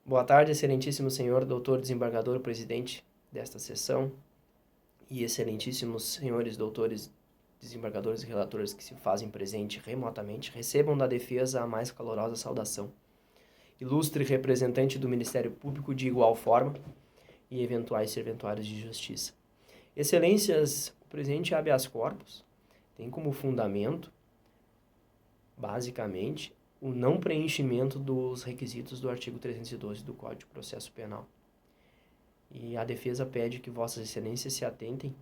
Boa tarde, excelentíssimo senhor doutor desembargador presidente desta sessão e excelentíssimos senhores doutores desembargadores e relatores que se fazem presente remotamente, recebam da defesa a mais calorosa saudação. Ilustre representante do Ministério Público de igual forma e eventuais serventuários de justiça. Excelências, o presente habeas corpus tem como fundamento, basicamente, o não preenchimento dos requisitos do artigo 312 do Código de Processo Penal. E a defesa pede que Vossas Excelências se atentem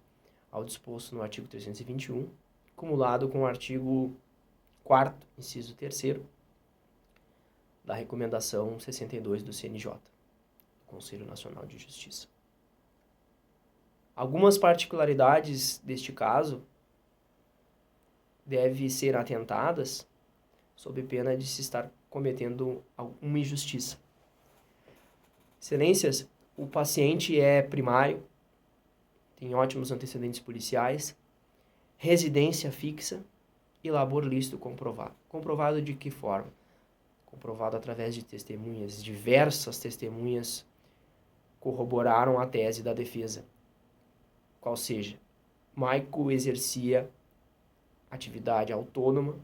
ao disposto no artigo 321, cumulado com o artigo 4º, inciso 3º, da Recomendação 62 do CNJ, do Conselho Nacional de Justiça. Algumas particularidades deste caso devem ser atentadas sob pena de se estar cometendo alguma injustiça. Excelências, o paciente é primário, tem ótimos antecedentes policiais, residência fixa e labor lícito comprovado. Comprovado de que forma? Comprovado através de testemunhas. Diversas testemunhas corroboraram a tese da defesa. Qual seja, Maico exercia atividade autônoma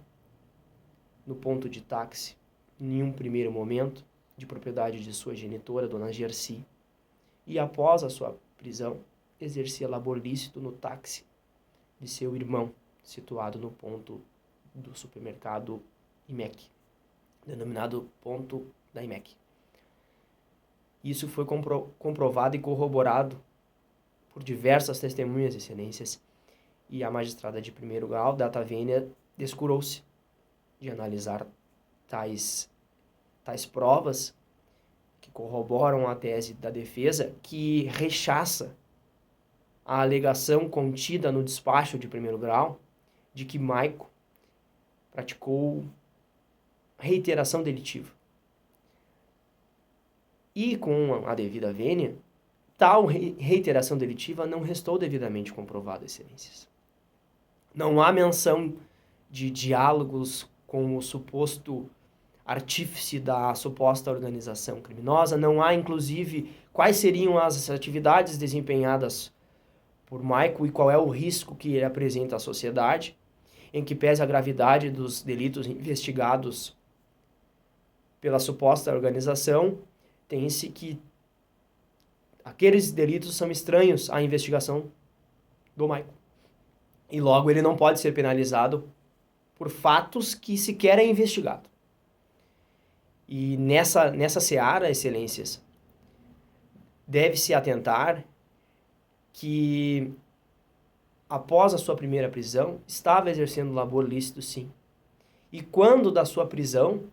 no ponto de táxi, em nenhum primeiro momento, de propriedade de sua genitora, dona Gersi, e após a sua prisão, exercia labor lícito no táxi de seu irmão, situado no ponto do supermercado IMEC, denominado ponto da IMEC. Isso foi comprovado e corroborado por diversas testemunhas, excelências, e a magistrada de primeiro grau, data vênia, descurou-se de analisar tais provas que corroboram a tese da defesa, que rechaça a alegação contida no despacho de primeiro grau de que Maico praticou reiteração delitiva. E com a devida vênia, tal reiteração delitiva não restou devidamente comprovada, excelências. Não há menção de diálogos com o suposto artífice da suposta organização criminosa. Não há, inclusive, quais seriam as atividades desempenhadas por Maico e qual é o risco que ele apresenta à sociedade, em que pese a gravidade dos delitos investigados pela suposta organização, tem-se que aqueles delitos são estranhos à investigação do Maico. E logo ele não pode ser penalizado por fatos que sequer é investigado. E nessa seara, excelências, deve-se atentar que, após a sua primeira prisão, estava exercendo labor lícito, sim. E quando da sua prisão,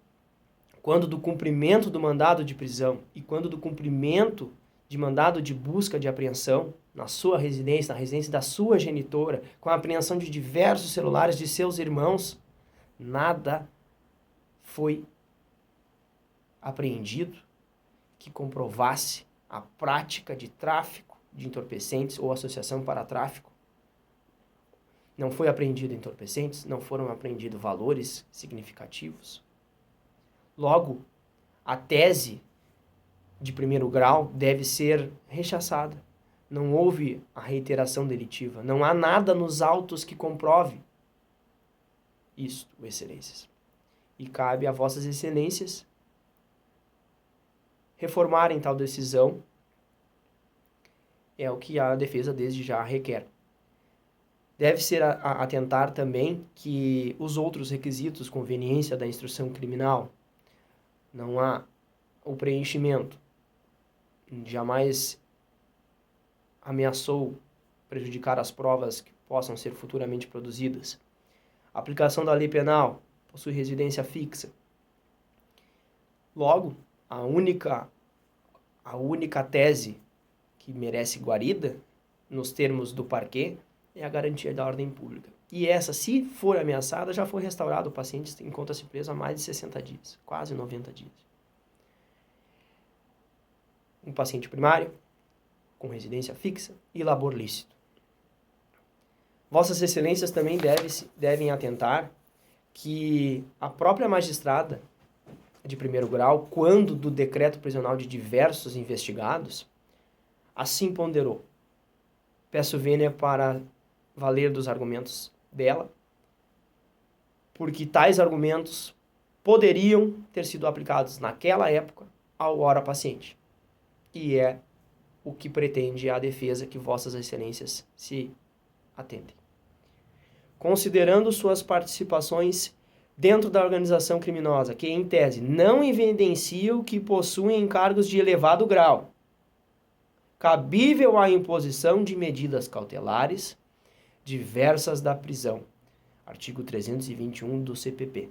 quando do cumprimento do mandado de prisão e quando do cumprimento de mandado de busca de apreensão na sua residência, na residência da sua genitora, com a apreensão de diversos celulares de seus irmãos, nada foi apreendido que comprovasse a prática de tráfico de entorpecentes ou associação para tráfico. Não foi apreendido entorpecentes, não foram apreendidos valores significativos. Logo, a tese de primeiro grau deve ser rechaçada. Não houve a reiteração delitiva. Não há nada nos autos que comprove isto, excelências. E cabe a vossas excelências reformarem tal decisão. É o que a defesa desde já requer. Deve ser atentar também que os outros requisitos, conveniência da instrução criminal, não há o preenchimento, jamais ameaçou prejudicar as provas que possam ser futuramente produzidas. A aplicação da lei penal, possui residência fixa. Logo, a única tese que merece guarida, nos termos do parquê, é a garantia da ordem pública. E essa, se for ameaçada, já foi restaurado. O paciente encontra-se preso há mais de 60 dias, quase 90 dias. Um paciente primário, com residência fixa e labor lícito. Vossas Excelências também devem atentar que a própria magistrada de primeiro grau, quando do decreto prisional de diversos investigados, assim ponderou. Peço vênia para valer dos argumentos dela, porque tais argumentos poderiam ter sido aplicados naquela época ao ora paciente. E é o que pretende a defesa que vossas excelências se atentem. Considerando suas participações dentro da organização criminosa, que, em tese, não evidenciam que possuem encargos de elevado grau, cabível a imposição de medidas cautelares diversas da prisão, artigo 321 do CPP.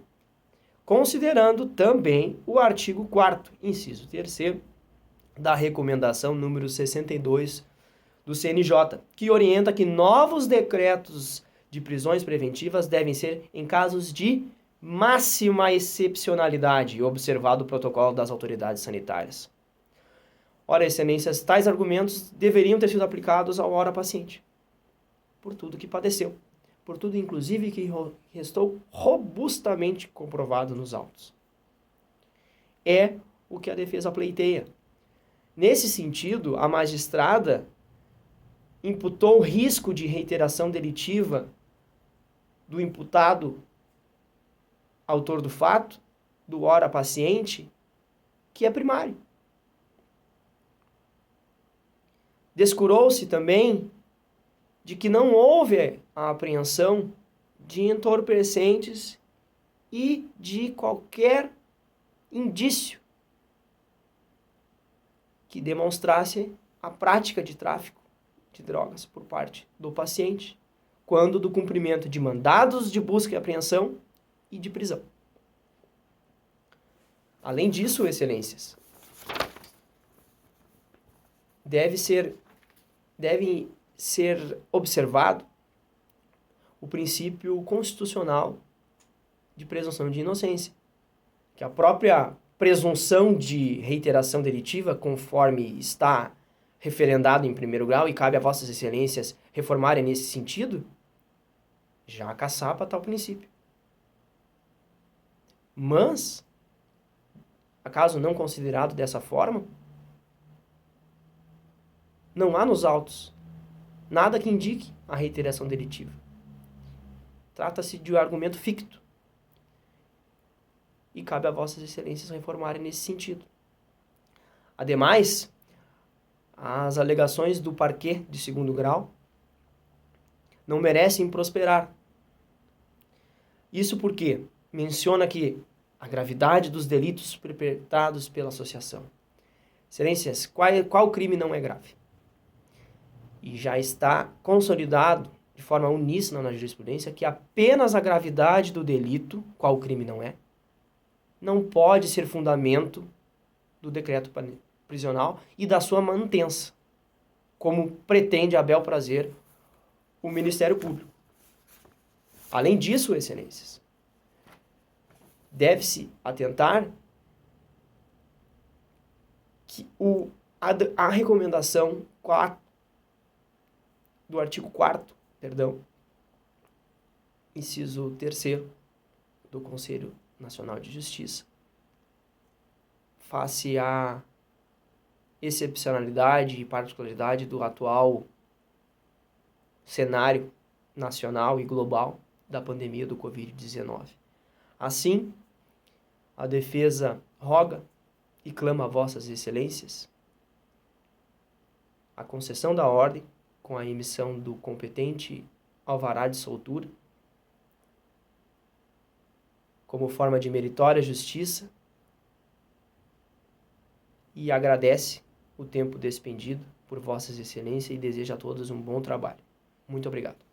Considerando também o artigo 4º, inciso 3º, da recomendação número 62 do CNJ, que orienta que novos decretos de prisões preventivas devem ser em casos de máxima excepcionalidade, observado o protocolo das autoridades sanitárias. Ora, excelências, tais argumentos deveriam ter sido aplicados ao ora paciente, por tudo que padeceu, por tudo inclusive que restou robustamente comprovado nos autos. É o que a defesa pleiteia. Nesse sentido, a magistrada imputou risco de reiteração delitiva do imputado autor do fato, do ora paciente, que é primário. Descurou-se também de que não houve a apreensão de entorpecentes e de qualquer indício que demonstrasse a prática de tráfico de drogas por parte do paciente, quando do cumprimento de mandados de busca e apreensão e de prisão. Além disso, excelências, deve ser observado o princípio constitucional de presunção de inocência, que a própria presunção de reiteração delitiva, conforme está referendado em primeiro grau, e cabe a vossas excelências reformarem nesse sentido, já caçapa tal princípio. Mas, acaso não considerado dessa forma, não há nos autos nada que indique a reiteração delitiva. Trata-se de um argumento ficto. E cabe a vossas excelências reformarem nesse sentido. Ademais, as alegações do parquê de segundo grau não merecem prosperar. Isso porque menciona que a gravidade dos delitos perpetrados pela associação. Excelências, qual crime não é grave? E já está consolidado de forma uníssona na jurisprudência que apenas a gravidade do delito, qual crime não é, não pode ser fundamento do decreto prisional e da sua manutença, como pretende a bel prazer o Ministério Público. Além disso, excelências, deve-se atentar que a recomendação 4 do artigo 4º, inciso 3º do Conselho Nacional de Justiça, face à excepcionalidade e particularidade do atual cenário nacional e global da pandemia do Covid-19. Assim, a defesa roga e clama a vossas excelências a concessão da ordem com a emissão do competente alvará de soltura, como forma de meritória justiça, e agradece o tempo despendido por vossas excelências e deseja a todos um bom trabalho. Muito obrigado.